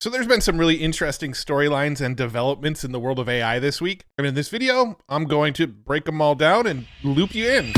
So there's been some really interesting storylines and developments in the world of AI this week. And in this video, I'm going to break them all down and loop you in.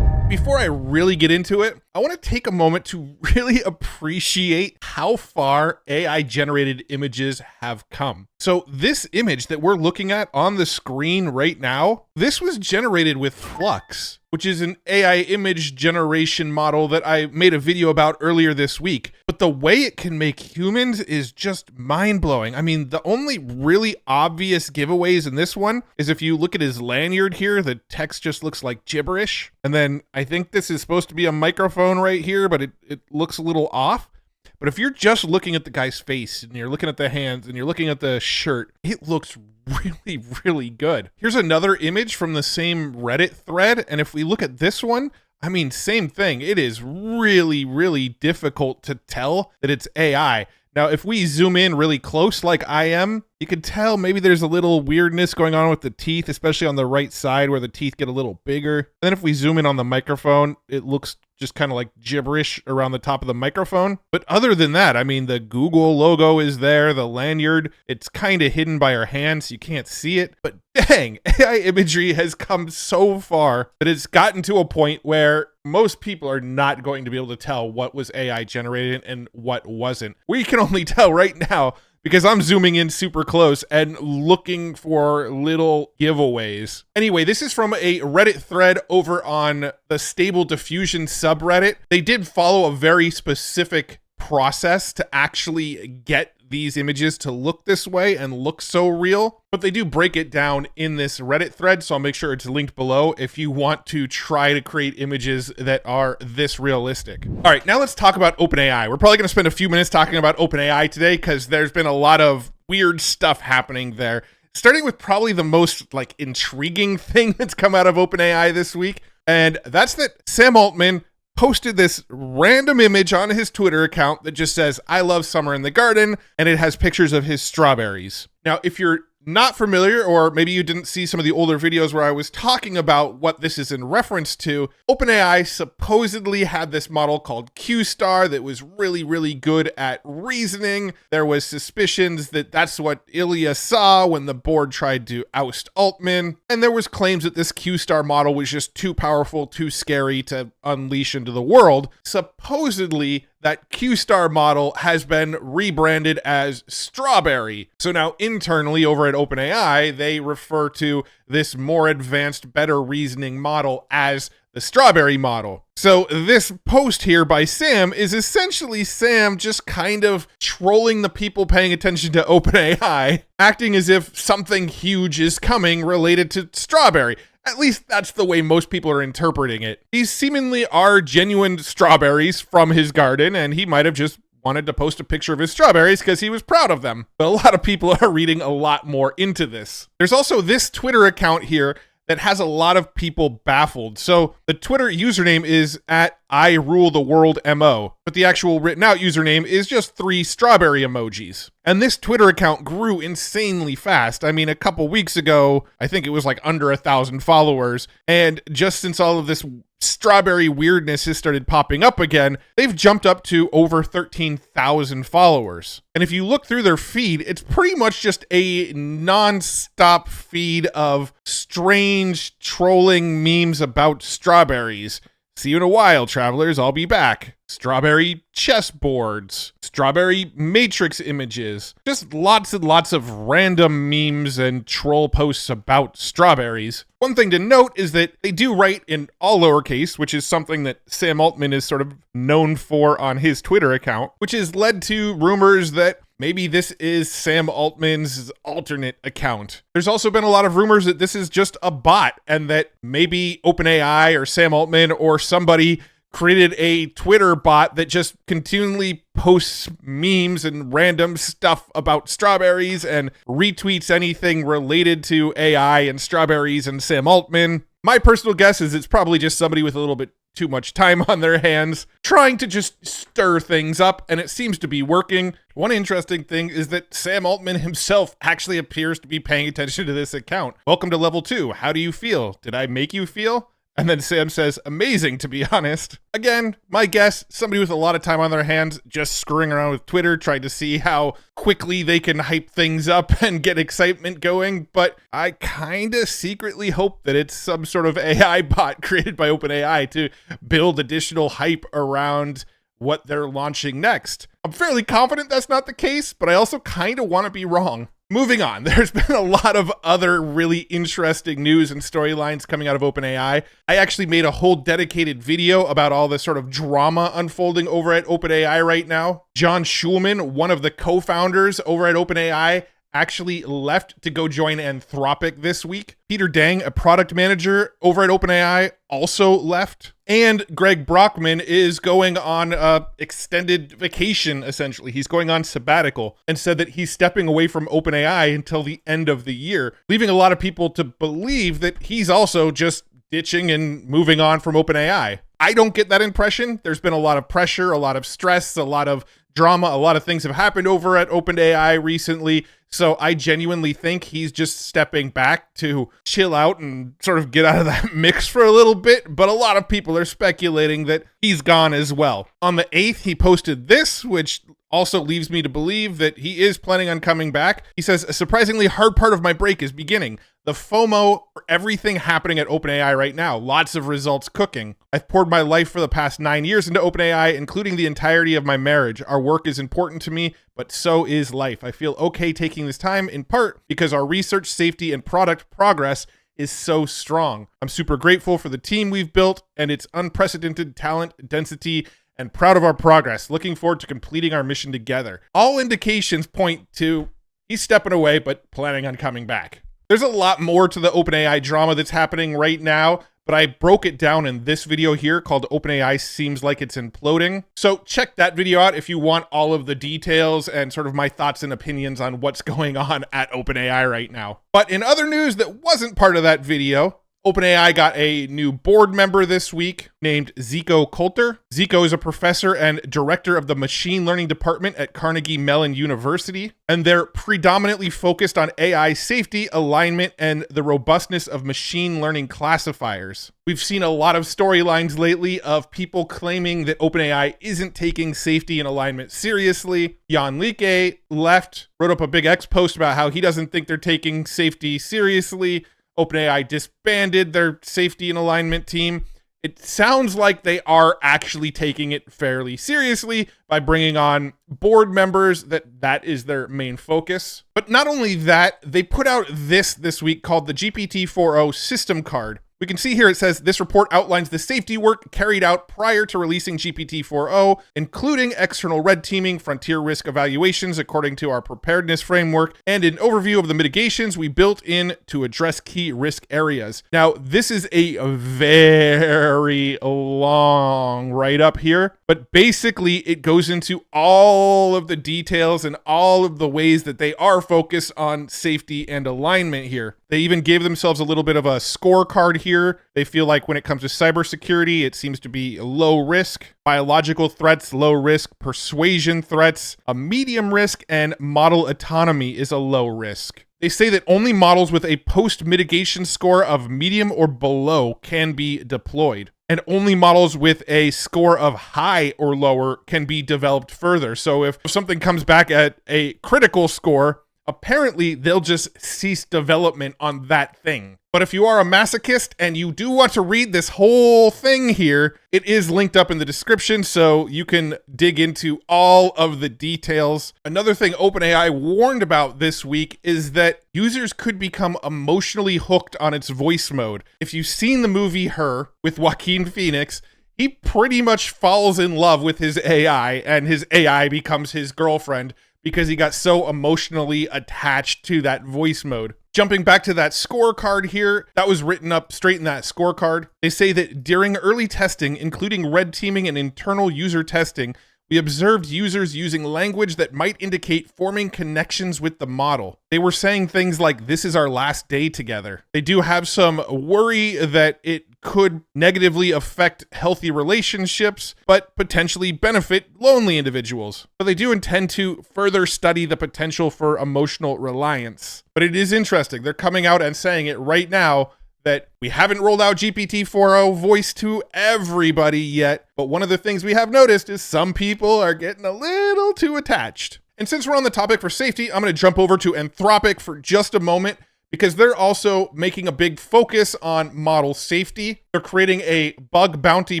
Before I really get into it, I want to take a moment to really appreciate how far AI generated images have come. So this image that we're looking at on the screen right now, this was generated with Flux, which is an AI image generation model that I made a video about earlier this week. But the way it can make humans is just mind-blowing. I mean, the only really obvious giveaways in this one is if you look at his lanyard here, the text just looks like gibberish. And then I think this is supposed to be a microphone right here, but it looks a little off. But if you're just looking at the guy's face and you're looking at the hands and you're looking at the shirt, it looks really, really good. Here's another image from the same Reddit thread. And if we look at this one, I mean, same thing. It is really, really difficult to tell that it's AI. Now, if we zoom in really close like I am, you can tell maybe there's a little weirdness going on with the teeth, especially on the right side where the teeth get a little bigger. And then if we zoom in on the microphone, it looks just kind of like gibberish around the top of the microphone. But other than that, I mean, the Google logo is there, the lanyard, it's kind of hidden by our hands, so you can't see it. But dang, AI imagery has come so far that it's gotten to a point where most people are not going to be able to tell what was AI generated and what wasn't. We can only tell right now because I'm zooming in super close and looking for little giveaways. Anyway, this is from a Reddit thread over on the Stable Diffusion subreddit. They did follow a very specific process to actually get these images to look this way and look so real, but they do break it down in this Reddit thread, so I'll make sure it's linked below if you want to try to create images that are this realistic. All right, now let's talk about OpenAI. We're probably going to spend a few minutes talking about OpenAI today because there's been a lot of weird stuff happening there, starting with probably the most intriguing thing that's come out of OpenAI this week, and that's that Sam Altman posted this random image on his Twitter account that just says, "I love summer in the garden," and it has pictures of his strawberries. Now, if you're not familiar, or maybe you didn't see some of the older videos where I was talking about what this is in reference to, OpenAI supposedly had this model called Q-Star that was really, really good at reasoning. There was suspicions that that's what Ilya saw when the board tried to oust Altman. And there was claims that this Q-Star model was just too powerful, too scary to unleash into the world. Supposedly, that Q-Star model has been rebranded as Strawberry. So now internally over at OpenAI, they refer to this more advanced, better reasoning model as the Strawberry model. So this post here by Sam is essentially Sam just kind of trolling the people paying attention to OpenAI, acting as if something huge is coming related to Strawberry. At least that's the way most people are interpreting it. These seemingly are genuine strawberries from his garden, and he might have just wanted to post a picture of his strawberries because he was proud of them. But a lot of people are reading a lot more into this. There's also this Twitter account here that has a lot of people baffled. So the Twitter username is at @IRuleTheWorldMO, but the actual written out username is just 3 strawberry emojis. And this Twitter account grew insanely fast. I mean, a couple weeks ago, I think it was like under 1,000 followers. And just since all of this strawberry weirdness has started popping up again, they've jumped up to over 13,000 followers. And if you look through their feed, it's pretty much just a non-stop feed of strange trolling memes about strawberries. "See you in a while, travelers, I'll be back." Strawberry chessboards, strawberry matrix images, just lots and lots of random memes and troll posts about strawberries. One thing to note is that they do write in all lowercase, which is something that Sam Altman is sort of known for on his Twitter account, which has led to rumors that maybe this is Sam Altman's alternate account. There's also been a lot of rumors that this is just a bot and that maybe OpenAI or Sam Altman or somebody created a Twitter bot that just continually posts memes and random stuff about strawberries and retweets anything related to AI and strawberries and Sam Altman. My personal guess is it's probably just somebody with a little bit too much time on their hands trying to just stir things up, and it seems to be working. One interesting thing is that Sam Altman himself actually appears to be paying attention to this account. "Welcome to level 2. How do you feel? Did I make you feel?" And then Sam says, amazing, to be honest. Again, my guess, somebody with a lot of time on their hands just screwing around with Twitter, trying to see how quickly they can hype things up and get excitement going. But I kind of secretly hope that it's some sort of AI bot created by OpenAI to build additional hype around what they're launching next. I'm fairly confident that's not the case, but I also kind of want to be wrong. Moving on, there's been a lot of other really interesting news and storylines coming out of OpenAI. I actually made a whole dedicated video about all this sort of drama unfolding over at OpenAI right now. John Schulman, one of the co-founders over at OpenAI, actually left to go join Anthropic this week. Peter Dang, a product manager over at OpenAI, also left. And Greg Brockman is going on a extended vacation, essentially. He's going on sabbatical and said that he's stepping away from OpenAI until the end of the year, leaving a lot of people to believe that he's also just ditching and moving on from OpenAI. I don't get that impression. There's been a lot of pressure, a lot of stress, a lot of drama, a lot of things have happened over at OpenAI recently. So I genuinely think he's just stepping back to chill out and sort of get out of that mix for a little bit. But a lot of people are speculating that he's gone as well. On the 8th, he posted this, which also leaves me to believe that he is planning on coming back. He says, a surprisingly hard part of my break is beginning. The FOMO for everything happening at OpenAI right now. Lots of results cooking. I've poured my life for the past 9 years into OpenAI, including the entirety of my marriage. Our work is important to me, but so is life. I feel okay taking this time, in part because our research, safety, and product progress is so strong. I'm super grateful for the team we've built and its unprecedented talent, density, and proud of our progress. Looking forward to completing our mission together. All indications point to he's stepping away, but planning on coming back. There's a lot more to the OpenAI drama that's happening right now, but I broke it down in this video here called OpenAI Seems Like It's Imploding. So check that video out if you want all of the details and sort of my thoughts and opinions on what's going on at OpenAI right now. But in other news that wasn't part of that video, OpenAI got a new board member this week named Zico Coulter. Zico is a professor and director of the machine learning department at Carnegie Mellon University, and they're predominantly focused on AI safety, alignment, and the robustness of machine learning classifiers. We've seen a lot of storylines lately of people claiming that OpenAI isn't taking safety and alignment seriously. Jan Leake left, wrote up a big X post about how he doesn't think they're taking safety seriously. OpenAI disbanded their safety and alignment team. It sounds like they are actually taking it fairly seriously by bringing on board members that is their main focus. But not only that, they put out this week called the GPT-4o System Card. We can see here it says this report outlines the safety work carried out prior to releasing GPT-4o, including external red teaming, frontier risk evaluations according to our preparedness framework, and an overview of the mitigations we built in to address key risk areas. Now, this is a very long write-up here, but basically it goes into all of the details and all of the ways that they are focused on safety and alignment here. They even gave themselves a little bit of a scorecard here. They feel like when it comes to cybersecurity, it seems to be low risk, biological threats, low risk, persuasion threats, a medium risk, and model autonomy is a low risk. They say that only models with a post-mitigation score of medium or below can be deployed, and only models with a score of high or lower can be developed further. So if something comes back at a critical score, apparently they'll just cease development on that thing. But if you are a masochist and you do want to read this whole thing here, it is linked up in the description so you can dig into all of the details. Another thing OpenAI warned about this week is that users could become emotionally hooked on its voice mode. If you've seen the movie Her with Joaquin Phoenix, he pretty much falls in love with his AI and his AI becomes his girlfriend because he got so emotionally attached to that voice mode. Jumping back to that scorecard here, that was written up straight in that scorecard. They say that during early testing, including red teaming and internal user testing, we observed users using language that might indicate forming connections with the model. They were saying things like, this is our last day together. They do have some worry that it could negatively affect healthy relationships, but potentially benefit lonely individuals. But they do intend to further study the potential for emotional reliance. But it is interesting. They're coming out and saying it right now. that we haven't rolled out GPT-4o voice to everybody yet, but one of the things we have noticed is some people are getting a little too attached. And since we're on the topic for safety, I'm going to jump over to Anthropic for just a moment, because they're also making a big focus on model safety. They're creating a bug bounty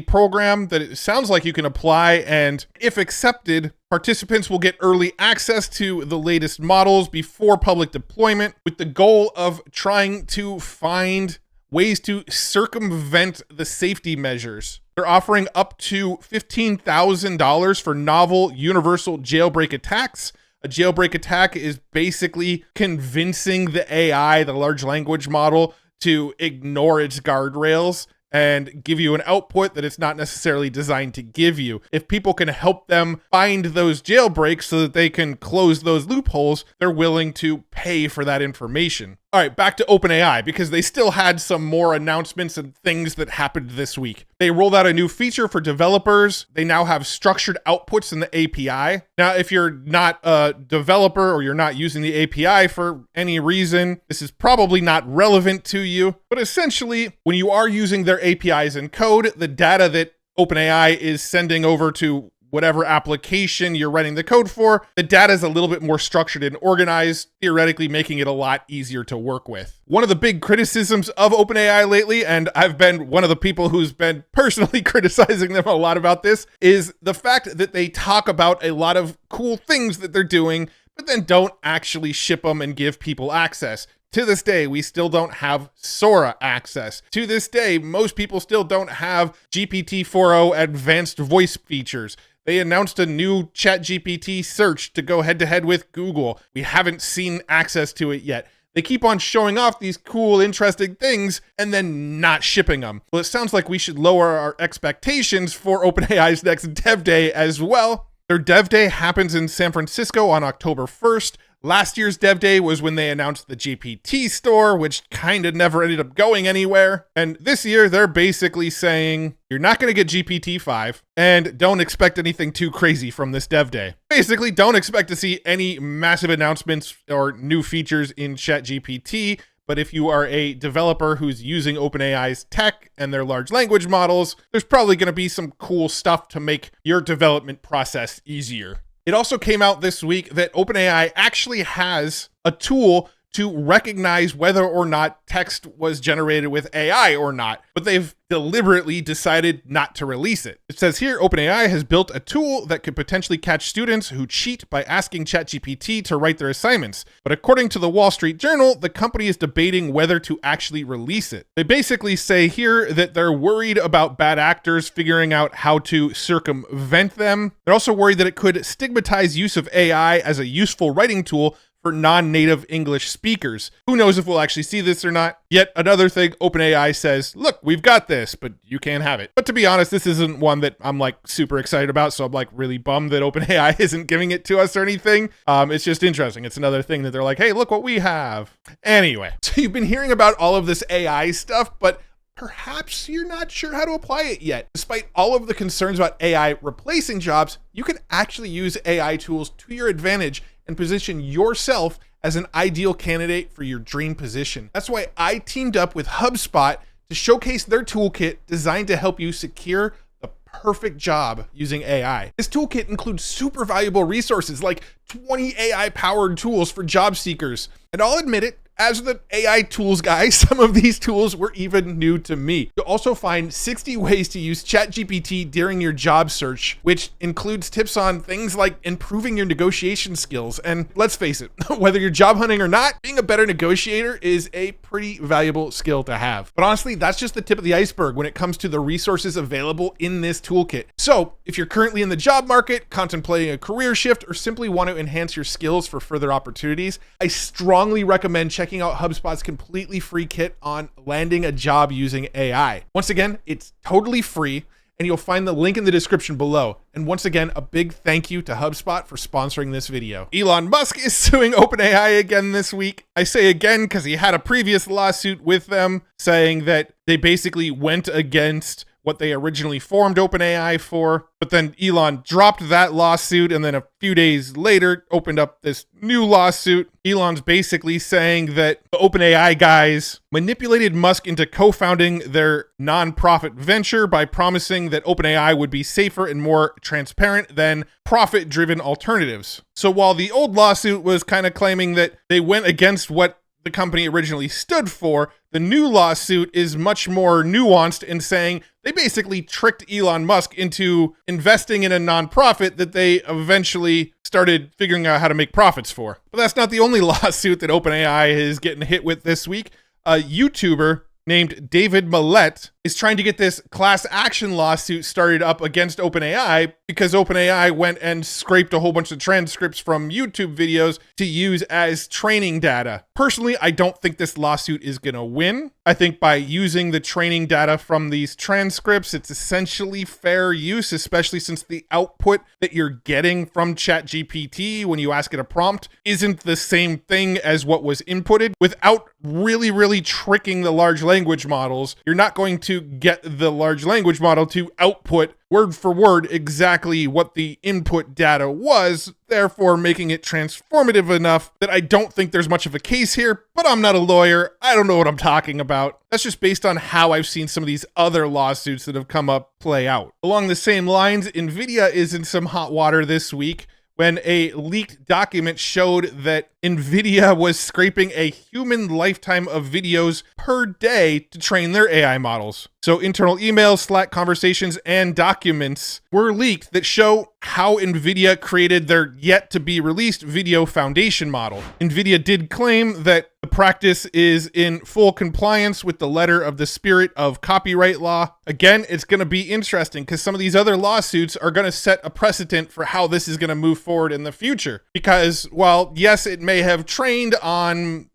program that it sounds like you can apply, and if accepted, participants will get early access to the latest models before public deployment, with the goal of trying to find ways to circumvent the safety measures. They're offering up to $15,000 for novel universal jailbreak attacks. A jailbreak attack is basically convincing the AI, the large language model, to ignore its guardrails and give you an output that it's not necessarily designed to give you. If people can help them find those jailbreaks so that they can close those loopholes, they're willing to pay for that information. All right, back to OpenAI, because they still had some more announcements and things that happened this week. They rolled out a new feature for developers. They now have structured outputs in the API. Now, if you're not a developer or you're not using the API for any reason, this is probably not relevant to you. But essentially, when you are using their APIs in code, the data that OpenAI is sending over to whatever application you're writing the code for, the data is a little bit more structured and organized, theoretically making it a lot easier to work with. One of the big criticisms of OpenAI lately, and I've been one of the people who's been personally criticizing them a lot about this, is the fact that they talk about a lot of cool things that they're doing, but then don't actually ship them and give people access. To this day, we still don't have Sora access. To this day, most people still don't have GPT-4o advanced voice features. They announced a new ChatGPT search to go head-to-head with Google. We haven't seen access to it yet. They keep on showing off these cool, interesting things and then not shipping them. Well, it sounds like we should lower our expectations for OpenAI's next Dev Day as well. Their Dev Day happens in San Francisco on October 1st. Last year's Dev Day was when they announced the GPT store, which kind of never ended up going anywhere. And this year, they're basically saying, you're not going to get GPT-5, and don't expect anything too crazy from this Dev Day. Basically, don't expect to see any massive announcements or new features in ChatGPT, but if you are a developer who's using OpenAI's tech and their large language models, there's probably going to be some cool stuff to make your development process easier. It also came out this week that OpenAI actually has a tool to recognize whether or not text was generated with AI or not, but they've deliberately decided not to release it. It says here, OpenAI has built a tool that could potentially catch students who cheat by asking ChatGPT to write their assignments. But according to the Wall Street Journal, the company is debating whether to actually release it. They basically say here that they're worried about bad actors figuring out how to circumvent them. They're also worried that it could stigmatize use of AI as a useful writing tool for non-native English speakers. Who knows if we'll actually see this or not? Yet another thing, OpenAI says, look, we've got this, but you can't have it. But to be honest, this isn't one that I'm like super excited about, so I'm like really bummed that OpenAI isn't giving it to us or anything. It's just interesting. It's another thing that they're like, hey, look what we have. Anyway, so you've been hearing about all of this AI stuff, but perhaps you're not sure how to apply it yet. Despite all of the concerns about AI replacing jobs, you can actually use AI tools to your advantage and position yourself as an ideal candidate for your dream position. That's why I teamed up with HubSpot to showcase their toolkit designed to help you secure the perfect job using AI. This toolkit includes super valuable resources like 20 AI-powered tools for job seekers. And I'll admit it, as the AI tools guy, some of these tools were even new to me. You'll also find 60 ways to use ChatGPT during your job search, which includes tips on things like improving your negotiation skills. And let's face it, whether you're job hunting or not, being a better negotiator is a pretty valuable skill to have. But honestly, that's just the tip of the iceberg when it comes to the resources available in this toolkit. So if you're currently in the job market, contemplating a career shift, or simply want to enhance your skills for further opportunities, I strongly recommend checking out HubSpot's completely free kit on landing a job using AI. Once again, it's totally free, and you'll find the link in the description below. And once again, a big thank you to HubSpot for sponsoring this video. Elon Musk is suing OpenAI again this week. I say again because he had a previous lawsuit with them saying that they basically went against what they originally formed OpenAI for. But then Elon dropped that lawsuit, and then a few days later opened up this new lawsuit. Elon's basically saying that the OpenAI guys manipulated Musk into co-founding their non-profit venture by promising that OpenAI would be safer and more transparent than profit-driven alternatives. So while the old lawsuit was kind of claiming that they went against what the company originally stood for, the new lawsuit is much more nuanced in saying they basically tricked Elon Musk into investing in a nonprofit that they eventually started figuring out how to make profits for. But that's not the only lawsuit that OpenAI is getting hit with this week. A YouTuber named David Millett is trying to get this class action lawsuit started up against OpenAI because OpenAI went and scraped a whole bunch of transcripts from YouTube videos to use as training data. Personally, I don't think this lawsuit is going to win. I think by using the training data from these transcripts, it's essentially fair use, especially since the output that you're getting from ChatGPT when you ask it a prompt isn't the same thing as what was inputted. Without really tricking the large language models, you're not going to get the large language model to output word for word exactly what the input data was, therefore making it transformative enough that I don't think there's much of a case here, but I'm not a lawyer. I don't know what I'm talking about. That's just based on how I've seen some of these other lawsuits that have come up play out. Along the same lines, Nvidia is in some hot water this week when a leaked document showed that Nvidia was scraping a human lifetime of videos per day to train their AI models. So internal emails, Slack conversations, and documents were leaked that show how Nvidia created their yet-to-be-released video foundation model. Nvidia did claim that the practice is in full compliance with the letter of the spirit of copyright law. Again, it's going to be interesting because some of these other lawsuits are going to set a precedent for how this is going to move forward in the future. Because while, yes, it may have trained on,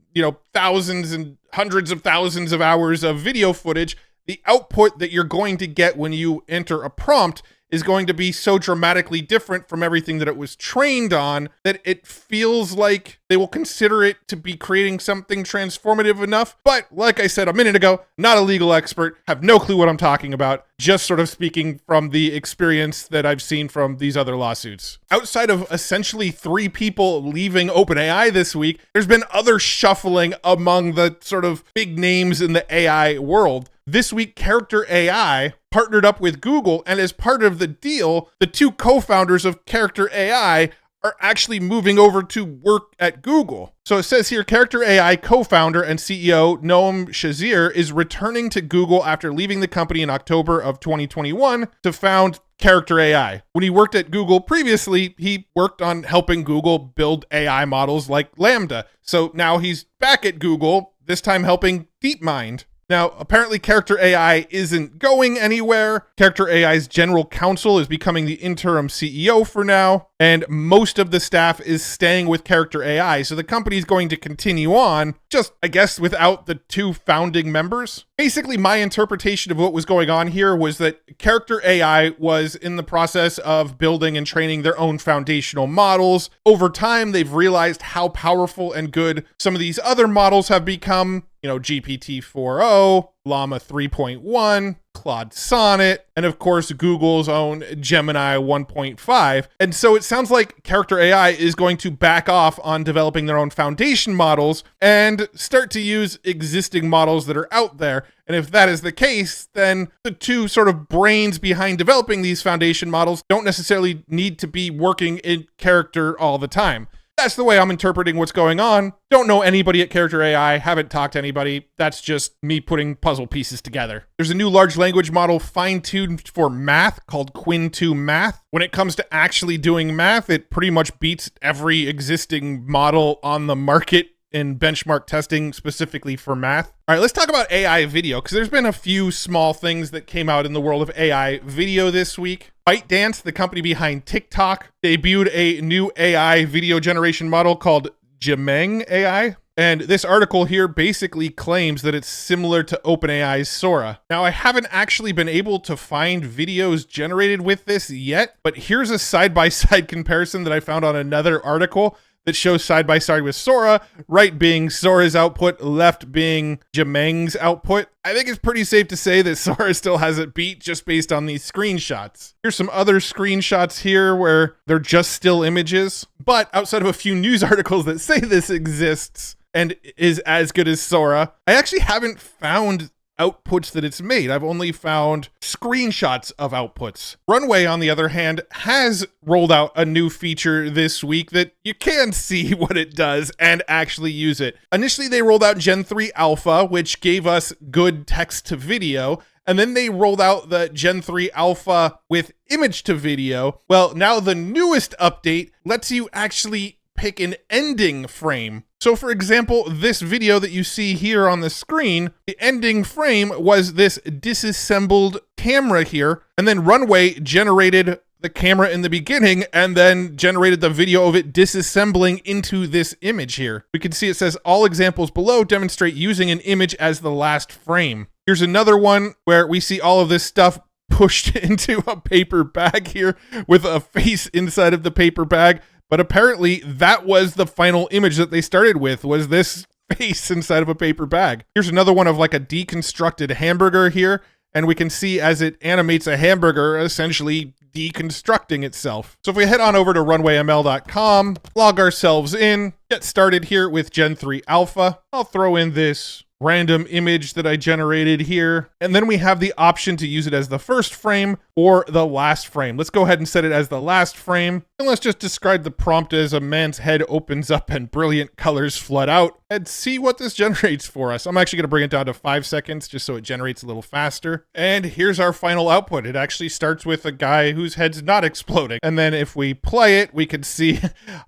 thousands and hundreds of thousands of hours of video footage, the output that you're going to get when you enter a prompt is going to be so dramatically different from everything that it was trained on that it feels like they will consider it to be creating something transformative enough. But like I said a minute ago, not a legal expert, have no clue what I'm talking about, just sort of speaking from the experience that I've seen from these other lawsuits. Outside of essentially 3 people leaving OpenAI this week, there's been other shuffling among the sort of big names in the AI world. This week, Character AI partnered up with Google, and as part of the deal, the 2 co-founders of Character AI are actually moving over to work at Google. So it says here, Character AI co-founder and CEO Noam Shazir is returning to Google after leaving the company in October of 2021 to found Character AI. When he worked at Google previously, he worked on helping Google build AI models like Lambda. So now he's back at Google, this time helping DeepMind. Now, apparently Character AI isn't going anywhere. Character AI's general counsel is becoming the interim CEO for now, and most of the staff is staying with Character AI, so the company's going to continue on, just, I guess, without the 2 founding members. Basically, my interpretation of what was going on here was that Character AI was in the process of building and training their own foundational models. Over time, they've realized how powerful and good some of these other models have become. GPT-4o, Llama 3.1, Claude Sonnet, and of course Google's own Gemini 1.5. And so it sounds like Character AI is going to back off on developing their own foundation models and start to use existing models that are out there. And if that is the case, then the 2 sort of brains behind developing these foundation models don't necessarily need to be working in Character all the time. That's the way I'm interpreting what's going on. Don't know anybody at Character AI, haven't talked to anybody. That's just me putting puzzle pieces together. There's a new large language model fine-tuned for math called Qwen 2 Math. When it comes to actually doing math, it pretty much beats every existing model on the market in benchmark testing specifically for math. All right, let's talk about AI video, because there's been a few small things that came out in the world of AI video this week. ByteDance, the company behind TikTok, debuted a new AI video generation model called Gemeng AI. And this article here basically claims that it's similar to OpenAI's Sora. Now, I haven't actually been able to find videos generated with this yet, but here's a side-by-side comparison that I found on another article that show side by side with Sora, right being Sora's output, left being Jameng's output. I think it's pretty safe to say that Sora still has it beat just based on these screenshots. Here's some other screenshots here where they're just still images, but outside of a few news articles that say this exists and is as good as Sora, I actually haven't found outputs that it's made. I've only found screenshots of outputs. Runway, on the other hand, has rolled out a new feature this week that you can see what it does and actually use it. Initially, they rolled out Gen 3 Alpha, which gave us good text to video. And then they rolled out the Gen 3 Alpha with image to video. Well, now the newest update lets you actually pick an ending frame. So for example, this video that you see here on the screen, the ending frame was this disassembled camera here, and then Runway generated the camera in the beginning and then generated the video of it disassembling into this image here. We can see it says all examples below demonstrate using an image as the last frame. Here's another one where we see all of this stuff pushed into a paper bag here with a face inside of the paper bag. But apparently that was the final image that they started with, was this face inside of a paper bag. Here's another one of like a deconstructed hamburger here. And we can see as it animates a hamburger essentially deconstructing itself. So if we head on over to runwayml.com, log ourselves in, get started here with Gen 3 Alpha. I'll throw in this random image that I generated here. And then we have the option to use it as the first frame or the last frame. Let's go ahead and set it as the last frame. And let's just describe the prompt as a man's head opens up and brilliant colors flood out, and see what this generates for us. I'm actually going to bring it down to 5 seconds just so it generates a little faster. And here's our final output. It actually starts with a guy whose head's not exploding. And then if we play it, we can see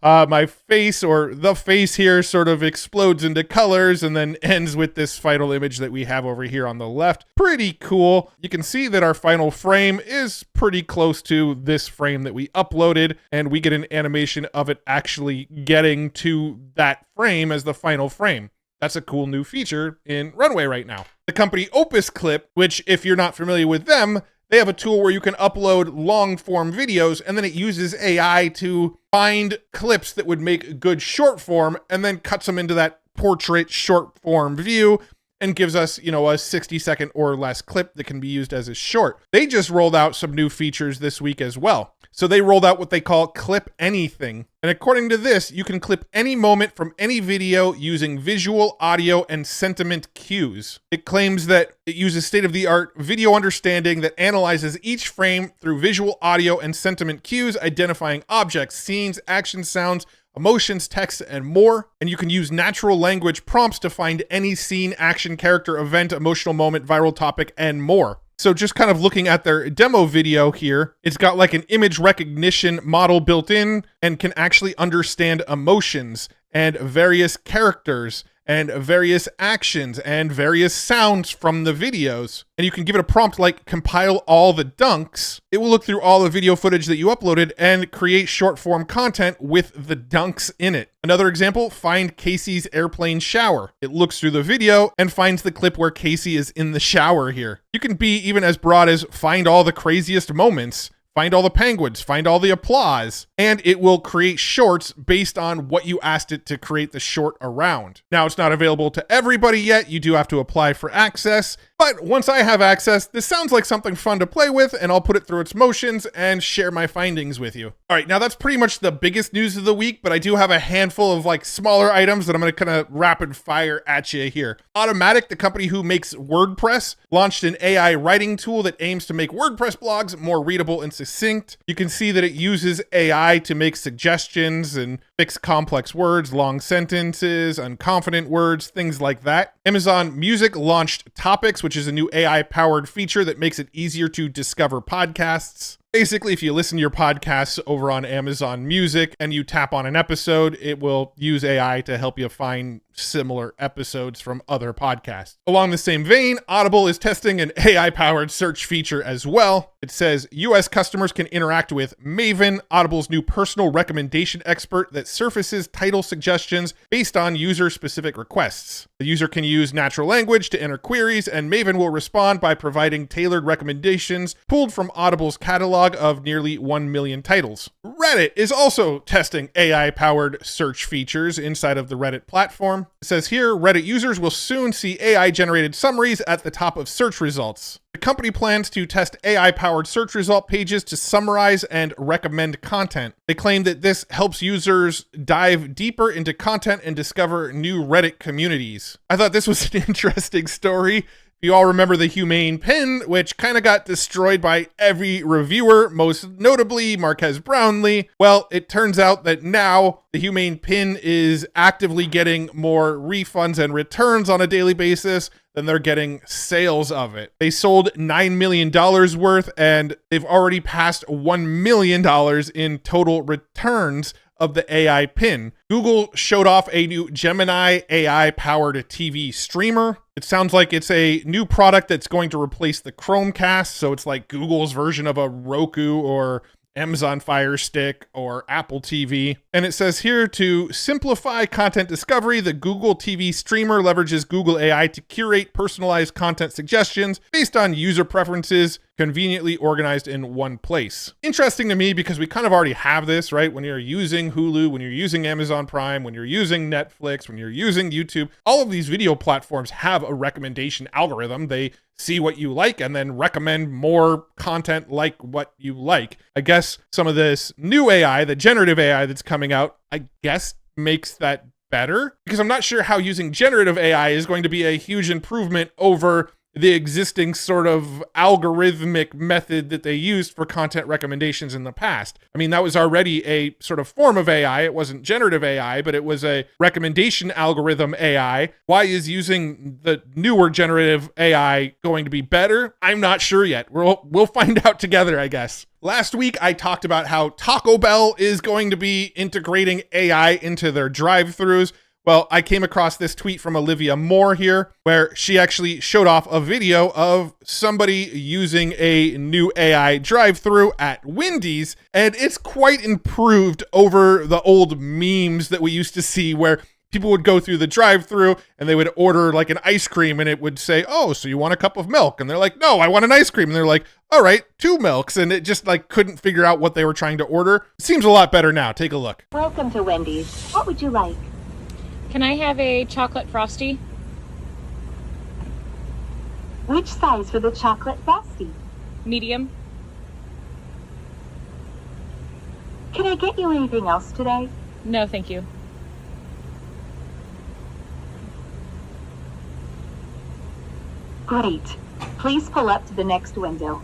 my face, or the face here, sort of explodes into colors and then ends with this final image that we have over here on the left. Pretty cool. You can see that our final frame is pretty close to this frame that we uploaded, and we get an animation of it actually getting to that frame as the final frame. That's a cool new feature in Runway right now. The company OpusClip, which if you're not familiar with them, they have a tool where you can upload long form videos, and then it uses AI to find clips that would make good short form and then cuts them into that portrait short form view and gives us, you know, a 60-second or less clip that can be used as a short. They just rolled out some new features this week as well. So they rolled out what they call Clip Anything. And according to this, you can clip any moment from any video using visual, audio, and sentiment cues. It claims that it uses state-of-the-art video understanding that analyzes each frame through visual, audio, and sentiment cues, identifying objects, scenes, action sounds, emotions, text, and more. And you can use natural language prompts to find any scene, action, character, event, emotional moment, viral topic, and more. So just kind of looking at their demo video here, it's got like an image recognition model built in and can actually understand emotions and various characters and various actions and various sounds from the videos. And you can give it a prompt like compile all the dunks. It will look through all the video footage that you uploaded and create short form content with the dunks in it. Another example, find Casey's airplane shower. It looks through the video and finds the clip where Casey is in the shower here. You can be even as broad as find all the craziest moments, find all the penguins, find all the applause, and it will create shorts based on what you asked it to create the short around. Now, it's not available to everybody yet. You do have to apply for access, but once I have access, this sounds like something fun to play with, and I'll put it through its motions and share my findings with you. All right, now that's pretty much the biggest news of the week, but I do have a handful of like smaller items that I'm going to kind of rapid fire at you here. Automatic, the company who makes WordPress, launched an AI writing tool that aims to make WordPress blogs more readable and succinct. You can see that it uses AI to make suggestions and fix complex words, long sentences, unconfident words, things like that. Amazon Music launched Topics, which is a new AI-powered feature that makes it easier to discover podcasts. Basically, if you listen to your podcasts over on Amazon Music and you tap on an episode, it will use AI to help you find similar episodes from other podcasts. Along the same vein, Audible is testing an AI-powered search feature as well. It says US customers can interact with Maven, Audible's new personal recommendation expert that surfaces title suggestions based on user-specific requests. The user can use natural language to enter queries, and Maven will respond by providing tailored recommendations pulled from Audible's catalog of nearly 1 million titles. Reddit is also testing AI-powered search features inside of the Reddit platform. It says here, Reddit users will soon see AI-generated summaries at the top of search results. The company plans to test AI-powered search result pages to summarize and recommend content. They claim that this helps users dive deeper into content and discover new Reddit communities. I thought this was an interesting story. You all remember the humane pin, which kind of got destroyed by every reviewer, most notably Marquez Brownlee. Well, it turns out that now the humane pin is actively getting more refunds and returns on a daily basis than they're getting sales of it. They sold $9 million worth, and they've already passed $1 million in total returns of the AI pin. Google showed off a new Gemini AI-powered TV streamer. It sounds like it's a new product that's going to replace the Chromecast, so it's like Google's version of a Roku or Amazon Fire Stick or Apple TV. And it says here, to simplify content discovery, the Google TV streamer leverages Google AI to curate personalized content suggestions based on user preferences, conveniently organized in one place. Interesting to me because we kind of already have this, right? When you're using Hulu, when you're using Amazon Prime, when you're using Netflix, when you're using YouTube, all of these video platforms have a recommendation algorithm. They see what you like and then recommend more content like what you like. I guess some of this new AI, the generative AI that's coming out, I guess makes that better, because I'm not sure how using generative AI is going to be a huge improvement over the existing sort of algorithmic method that they used for content recommendations in the past. I mean, that was already a sort of form of AI. It wasn't generative AI, but it was a recommendation algorithm AI. Why is using the newer generative AI going to be better? I'm not sure yet. We'll find out together, I guess. Last week, I talked about how Taco Bell is going to be integrating AI into their drive-thrus. Well, I came across this tweet from Olivia Moore here, where she actually showed off a video of somebody using a new AI drive-thru at Wendy's, and it's quite improved over the old memes that we used to see where people would go through the drive-thru and they would order like an ice cream and it would say, oh, so you want a cup of milk? And they're like, no, I want an ice cream. And they're like, all right, 2 milks. And it just like couldn't figure out what they were trying to order. It seems a lot better now. Take a look. Welcome to Wendy's. What would you like? Can I have a chocolate frosty? Which size for the chocolate frosty? Medium. Can I get you anything else today? No, thank you. Great. Please pull up to the next window.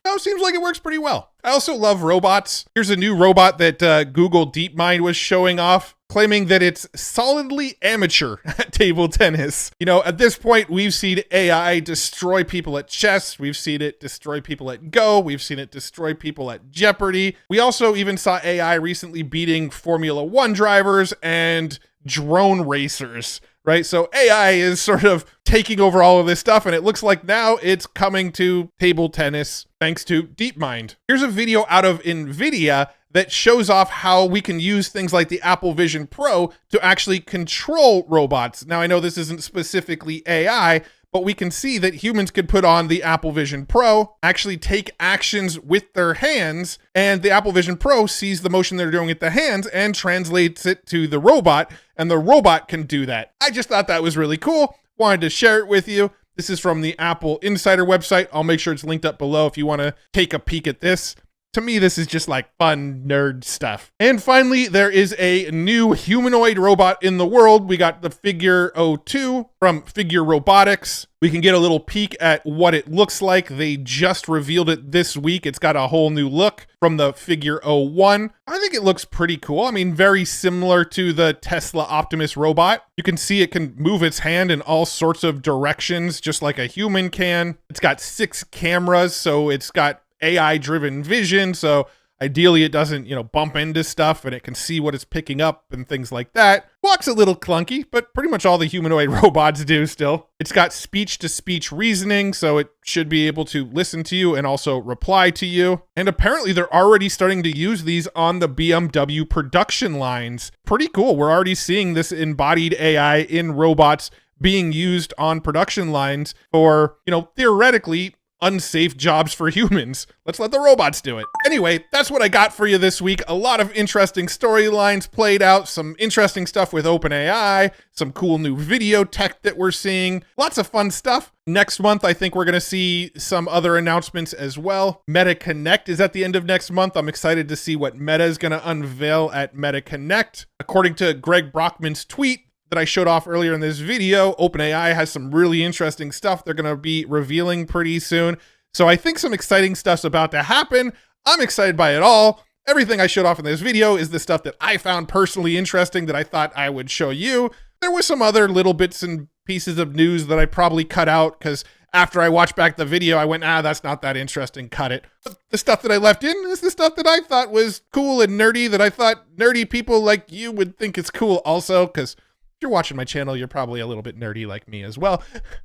Oh, seems like it works pretty well. I also love robots. Here's a new robot that Google DeepMind was showing off, claiming that it's solidly amateur at table tennis. You know, at this point, we've seen AI destroy people at chess. We've seen it destroy people at Go. We've seen it destroy people at Jeopardy. We also even saw AI recently beating Formula One drivers and drone racers, right? So AI is sort of taking over all of this stuff, and it looks like now it's coming to table tennis thanks to DeepMind. Here's a video out of Nvidia that shows off how we can use things like the Apple Vision Pro to actually control robots. Now, I know this isn't specifically AI, but we can see that humans could put on the Apple Vision Pro, actually take actions with their hands, and the Apple Vision Pro sees the motion they're doing with the hands and translates it to the robot, and the robot can do that. I just thought that was really cool. Wanted to share it with you. This is from the Apple Insider website. I'll make sure it's linked up below if you want to take a peek at this. To me, this is just like fun nerd stuff. And finally, there is a new humanoid robot in the world. We got the Figure 02 from Figure Robotics. We can get a little peek at what it looks like. They just revealed it this week. It's got a whole new look from the Figure 01. I think it looks pretty cool. I mean, very similar to the Tesla Optimus robot. You can see it can move its hand in all sorts of directions, just like a human can. It's got 6 cameras, so it's got AI-driven vision, so ideally it doesn't, bump into stuff, and it can see what it's picking up and things like that. Walks a little clunky, but pretty much all the humanoid robots do still. It's got speech-to-speech reasoning, so it should be able to listen to you and also reply to you. And apparently they're already starting to use these on the BMW production lines. Pretty cool. We're already seeing this embodied AI in robots being used on production lines for, theoretically unsafe jobs for humans. Let's let the robots do it. Anyway, that's what I got for you this week. A lot of interesting storylines played out, some interesting stuff with OpenAI, some cool new video tech that we're seeing, lots of fun stuff. Next month, I think we're going to see some other announcements as well. Meta Connect is at the end of next month. I'm excited to see what Meta is going to unveil at Meta Connect. According to Greg Brockman's tweet that I showed off earlier in this video, OpenAI has some really interesting stuff they're going to be revealing pretty soon. So I think some exciting stuff's about to happen. I'm excited by it all. Everything I showed off in this video is the stuff that I found personally interesting that I thought I would show you. There were some other little bits and pieces of news that I probably cut out because after I watched back the video, I went, that's not that interesting, cut it. But the stuff that I left in is the stuff that I thought was cool and nerdy, that I thought nerdy people like you would think is cool also, because if you're watching my channel, you're probably a little bit nerdy like me as well.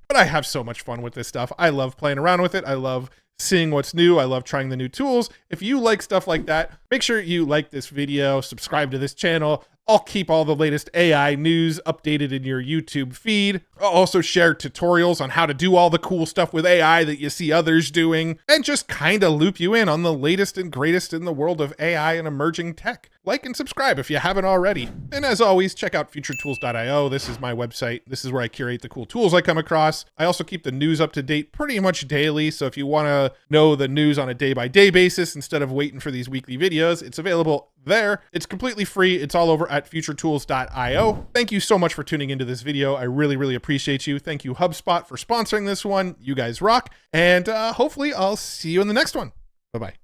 But I have so much fun with this stuff. I love playing around with it. I love seeing what's new. I love trying the new tools. If you like stuff like that, make sure you like this video, subscribe to this channel. I'll keep all the latest AI news updated in your YouTube feed. I'll also share tutorials on how to do all the cool stuff with AI that you see others doing, and just kind of loop you in on the latest and greatest in the world of AI and emerging tech. Like and subscribe if you haven't already. And as always, check out futuretools.io. This is my website. This is where I curate the cool tools I come across. I also keep the news up to date pretty much daily. So if you want to know the news on a day-by-day basis instead of waiting for these weekly videos, it's available there. It's completely free. It's all over at futuretools.io. Thank you so much for tuning into this video. I really, really appreciate you. Thank you, HubSpot, for sponsoring this one. You guys rock. And hopefully I'll see you in the next one. Bye-bye.